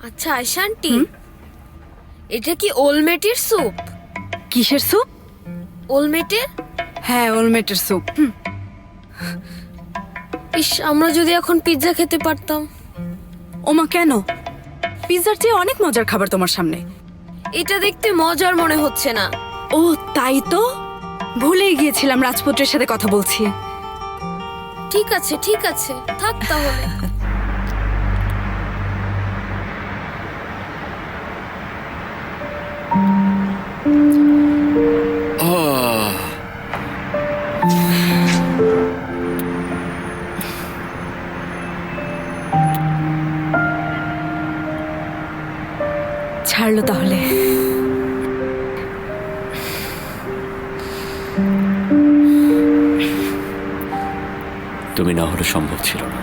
আচ্ছা আয়শা আন্টি, এটা কি ওলমেটের স্যুপ? কিসের স্যুপ? ওলমেটের? হ্যাঁ, ওলমেটের স্যুপ। ইস, আমরা যদি এখন পিৎজা খেতে পারতাম। ওমা, কেন? পিৎজার চেয়ে অনেক মজার খাবার তোমার সামনে। এটা দেখতে মজার মনে হচ্ছে না। ও তাই তো, ভুলেই গিয়েছিলাম রাজপুত্রের সাথে কথা বলছি। ঠিক আছে ঠিক আছে, থাক তাহলে। ছাড়লো তাহলে। তুমি না হলে সম্ভব ছিল না।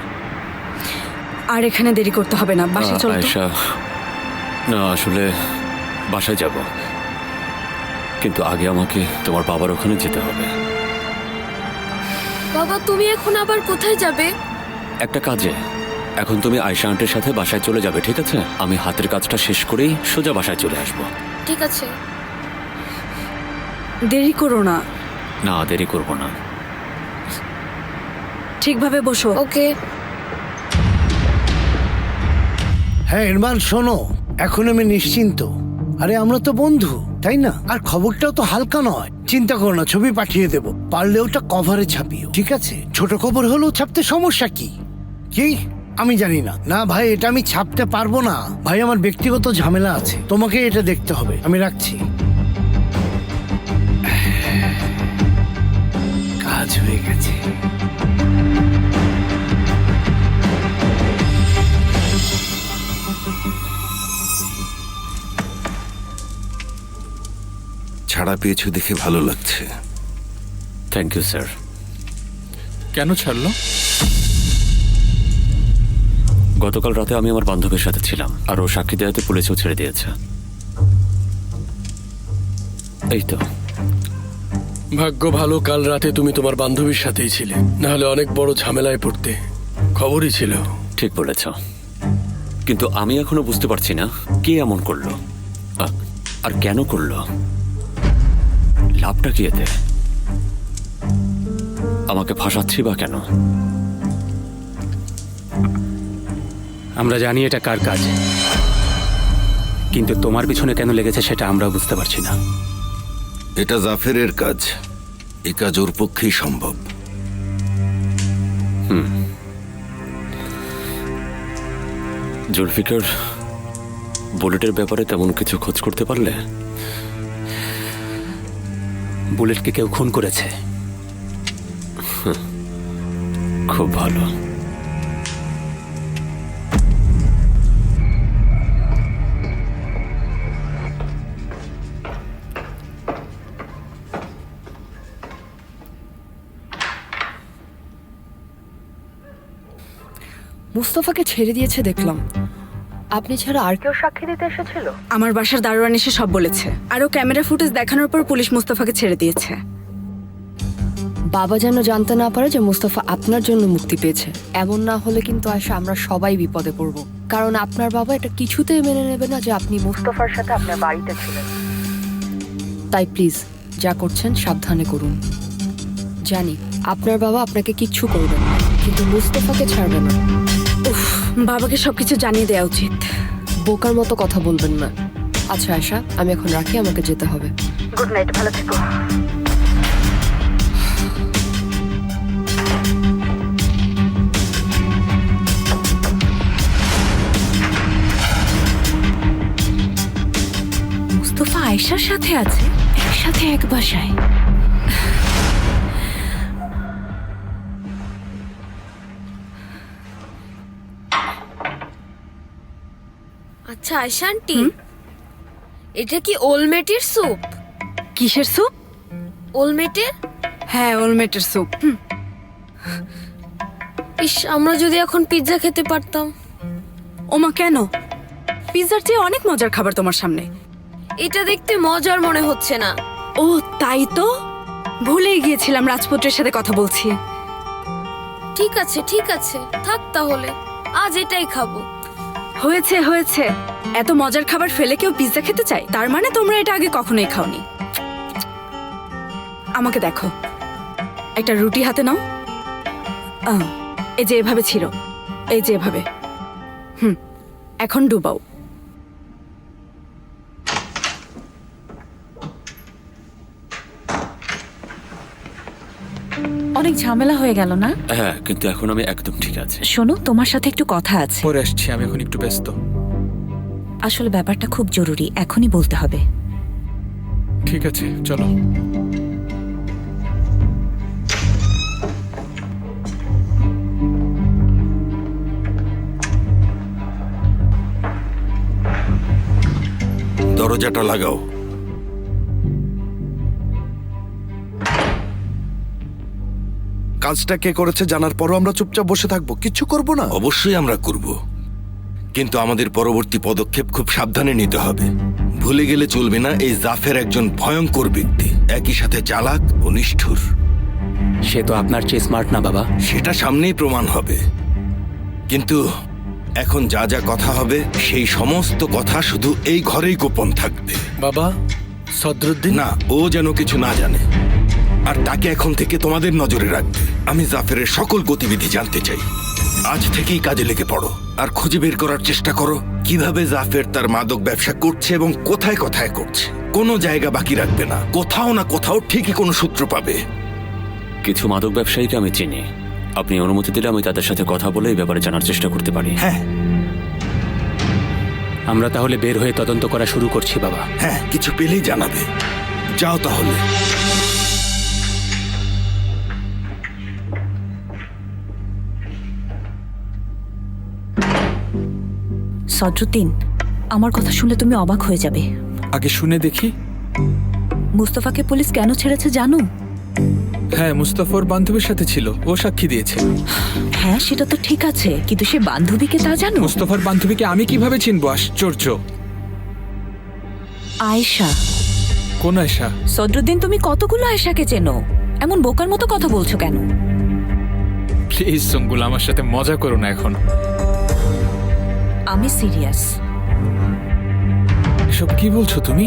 আর এখানে দেরি করতে হবে না, বাসায় চলো তো। আয়েশা, না আসলে বাসায় যাব, কিন্তু আগে আমাকে তোমার বাবার ওখানে যেতে হবে। বাবা, তুমি এখন আবার কোথায় যাবে? একটা কাজে। এখন তুমি আয়েশা আন্টির সাথে বাসায় চলে যাবে, ঠিক আছে? আমি হাতের কাজটা শেষ করেই সোজা বাসায় চলে আসবো। ঠিক আছে। দেরি করো না, না, দেরি করবো না। ঠিকভাবে বসো। ওকে। হ্যাঁ ইরমান, শোনো, এখন আমি নিশ্চিন্ত। আরে আমরা তো বন্ধু, তাই না? আর খবরটাও তো হালকা নয়। চিন্তা করো না, ছবি পাঠিয়ে দেব। পারলে ওটা কভারে ছাপিও, ঠিক আছে? ছোট খবর হলেও ছাপতে সমস্যা কি? কি? আমি জানি না। না ভাই, এটা আমি ছাপতে পারবো না ভাই, আমার ব্যক্তিগত ঝামেলা আছে। তোমাকে এটা দেখতে হবে। আমি রাখছি। কাজ হয়ে গেছে। ছাড়া পেয়েছো দেখে ভালো লাগছে। Thank you sir. কেন ছাড়লো? গতকাল রাতে আমি আমার বান্ধবীর সাথে ছিলাম, আর ও সাক্ষী দেওয়াতে পুলিশেও ছেড়ে দিয়েছে। এই তো। ভাগ্য ভালো কাল রাতে তুমি তোমার বান্ধবীর সাথেই ছিলে, না হলে অনেক বড় ঝামেলায় পড়তে। খবরই ছিল। ঠিক বলেছ, কিন্তু আমি এখনো বুঝতে পারছি না কে এমন করলো আর কেন করলো। লাভটা কি এতে? আমাকে ফাঁসাচ্ছি বা কেন? আমরা জানি এটা কার কাজ, কিন্তু তোমার পিছনে কেন লেগেছে সেটা আমরা বুঝতে পারছি না। এটা জাফেরের কাজ। এ কাজ ওর পক্ষেই সম্ভব। জুলফিকার, বুলেটের ব্যাপারে তেমন কিছু খোঁজ করতে পারলে? বুলেটকে কেউ খুন করেছে। খুব ভালো। মুস্তফাকে ছেড়ে দিয়েছে দেখলাম। আপনি ছাড়া আর কেউ সাক্ষী দিতে এসেছিল? আমার বাসার দারোয়ান এসে সব বলেছে, আরও ক্যামেরা ফুটেজ দেখানোর পর পুলিশ মুস্তফাকে ছেড়ে দিয়েছে। বাবা যেন জানতে না পারে যে মুস্তাফা আপনার জন্য মুক্তি পেয়েছে। এমন না হলে কিন্তু আয়শা আমরা সবাই বিপদে পড়ব, কারণ আপনার বাবা এটা কিছুতেই মেনে নেবে না যে আপনি মুস্তাফার সাথে আপনার বাড়িতে ছিলেন। তাই প্লিজ যা করছেন সাবধানে করুন। জানি আপনার বাবা আপনাকে কিচ্ছু করবেন না, কিন্তু মুস্তাফাকে ছাড়বে না। উফ, বাবাকে সবকিছু জানিয়ে দেওয়া উচিত। বোকার মতো কথা বলবেন না। আচ্ছা আয়শা, আমি এখন রাখি, আমাকে যেতে হবে। গুড নাইট, ভালো থেকো। মুস্তফা আয়েশার সাথে আছে, একসাথে এক বাসায়। আচ্ছা আয়শা আন্টি, এটা কি ওলমেটের স্যুপ? কিসের স্যুপ? ওলমেটের? হ্যাঁ, ওলমেটের স্যুপ। ইস, আমরা যদি এখন পিৎজা খেতে পারতাম। ওমা, কেন? পিৎজার চেয়ে অনেক মজার খাবার তোমার সামনে। এটা দেখতে মজার মনে হচ্ছে না। ও তাই তো, ভুলেই গিয়েছিলাম রাজপুত্রের সাথে কথা বলছি। ঠিক আছে ঠিক আছে, থাক তাহলে। আজ এটাই খাবো। হয়েছে হয়েছে, এত মজার খাবার ফেলে কেউ পিৎজা খেতে চায়? তার মানে তোমরা এটা আগে কখনোই খাওনি। আমাকে দেখো, একটা রুটি হাতে নাও। এই যে এভাবে ছিল, এই যে এভাবে। এখন ডুবাও। অনেক ঝামেলা হয়ে গেল না? হ্যাঁ, কিন্তু এখন আমি একদম ঠিক আছে। শোনো, তোমার সাথে একটু কথা আছে। পরে আসছি, আমি এখন একটু ব্যস্ত। আসলে ব্যাপারটা খুব জরুরি, এখনই বলতে হবে। ঠিক আছে, চলো। দরজাটা লাগাও। কাজটা কে করেছে জানার পরও আমরা চুপচাপ বসে থাকবো, কিচ্ছু করব না? অবশ্যই আমরা করব, কিন্তু আমাদের পরবর্তী পদক্ষেপ খুব সাবধানে নিতে হবে। ভুলে গেলে চলবে না, এই জাফের একজন ভয়ঙ্কর ব্যক্তি, একই সাথে চালাক ও নিষ্ঠুর। সে তো আপনার চেয়ে স্মার্ট না বাবা। সেটা সামনেই প্রমাণ হবে, কিন্তু এখন যা যা কথা হবে সেই সমস্ত কথা শুধু এই ঘরেই গোপন থাকবে। বাবা, সদরুদ্দিন না, ও যেন কিছু না জানে, আর তাকে এখন থেকে তোমাদের নজরে রাখবে। আমি জাফরের সকল গতিবিধি জানতে চাই। আজ থেকেই কাজে লেগে পড়ো আর খুঁজে বের করার চেষ্টা করো কিভাবে জাফর তার মাদক ব্যবসা করছে এবং কোথায় কোথায় করছে। কোনো জায়গা বাকি রাখবে না, কোথাও না কোথাও ঠিকই কোনো সূত্র পাবে। কিছু মাদক ব্যবসায়ীকে আমি চিনি, আপনি অনুমতি দিলে আমি তাদের সাথে কথা বলে এই ব্যাপারে জানার চেষ্টা করতে পারি। হ্যাঁ আমরা তাহলে বের হয়ে তদন্ত করা শুরু করছি বাবা। হ্যাঁ, কিছু পেলেই জানাবে। যাও তাহলে। সদরুদ্দিন, আমার কথা শুনলে তুমি অবাক হয়ে যাবে। আগে শুনে দেখি। মুস্তফাকে পুলিশ কেন ছেড়েছে জানো? হ্যাঁ, মুস্তাফার বান্ধবীর সাথে ছিল, ও সাক্ষী দিয়েছে। হ্যাঁ, সেটা তো ঠিক আছে, কিন্তু সে বান্ধবীকে তা জানো? মুস্তাফার বান্ধবীকে আমি কিভাবে চিনবো? আশ্চর্য। আয়েশা। কোন আয়শা? সদরুদ্দিন, তুমি কতগুলো আয়েশাকে চেনো? এমন বোকার মতো কথা বলছো কেন? প্লিজ সঙ্গুল, আমার সাথে মজা করো না এখন। আমি সিরিয়াস। এসব কি বলছো তুমি?